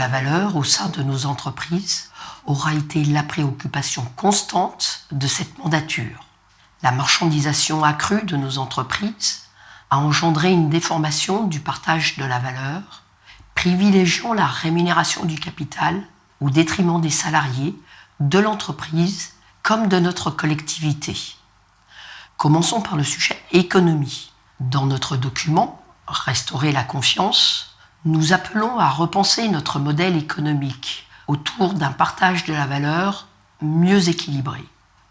la valeur au sein de nos entreprises aura été la préoccupation constante de cette mandature. La marchandisation accrue de nos entreprises a engendré une déformation du partage de la valeur, privilégiant la rémunération du capital au détriment des salariés, de l'entreprise comme de notre collectivité. Commençons par le sujet économie. Dans notre document « Restaurer la confiance », nous appelons à repenser notre modèle économique autour d'un partage de la valeur mieux équilibré.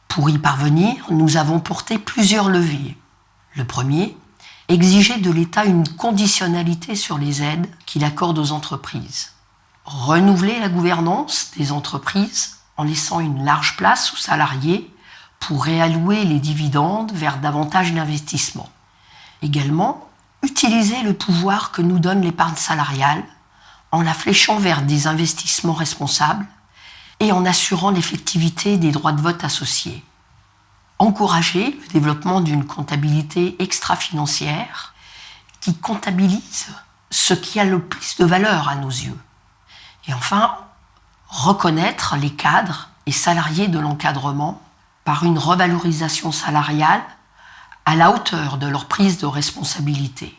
Pour y parvenir, nous avons porté plusieurs leviers. Le premier, exiger de l'État une conditionnalité sur les aides qu'il accorde aux entreprises. Renouveler la gouvernance des entreprises en laissant une large place aux salariés pour réallouer les dividendes vers davantage d'investissements. Également, utiliser le pouvoir que nous donne l'épargne salariale en la fléchant vers des investissements responsables et en assurant l'effectivité des droits de vote associés. Encourager le développement d'une comptabilité extra-financière qui comptabilise ce qui a le plus de valeur à nos yeux. Et enfin, reconnaître les cadres et salariés de l'encadrement par une revalorisation salariale à la hauteur de leur prise de responsabilité.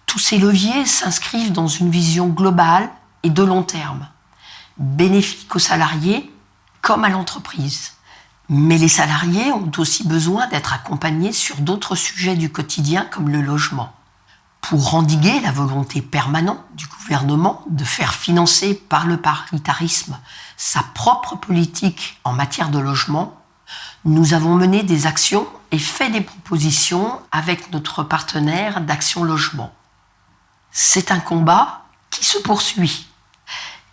Tous ces leviers s'inscrivent dans une vision globale et de long terme, bénéfique aux salariés comme à l'entreprise. Mais les salariés ont aussi besoin d'être accompagnés sur d'autres sujets du quotidien comme le logement. Pour endiguer la volonté permanente du gouvernement de faire financer par le paritarisme sa propre politique en matière de logement, nous avons mené des actions et fait des propositions avec notre partenaire d'Action Logement. C'est un combat qui se poursuit.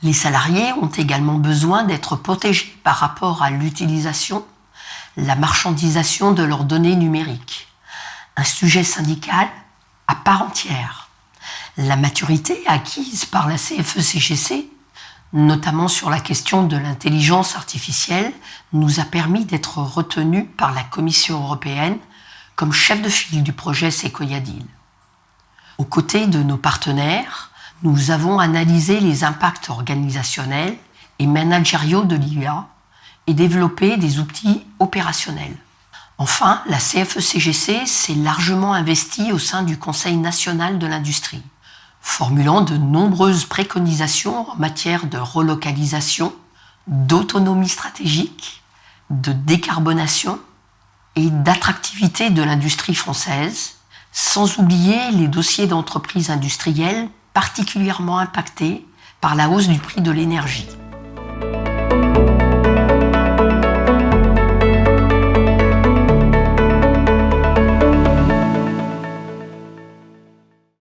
Les salariés ont également besoin d'être protégés par rapport à l'utilisation, la marchandisation de leurs données numériques. Un sujet syndical à part entière. La maturité acquise par la CFE-CGC, notamment sur la question de l'intelligence artificielle, nous a permis d'être retenus par la Commission européenne comme chef de file du projet Sequoia Deal. Aux côtés de nos partenaires, nous avons analysé les impacts organisationnels et managériaux de l'IA et développé des outils opérationnels. Enfin, la CFE-CGC s'est largement investie au sein du Conseil national de l'industrie, formulant de nombreuses préconisations en matière de relocalisation, d'autonomie stratégique, de décarbonation et d'attractivité de l'industrie française, sans oublier les dossiers d'entreprises industrielles particulièrement impactés par la hausse du prix de l'énergie.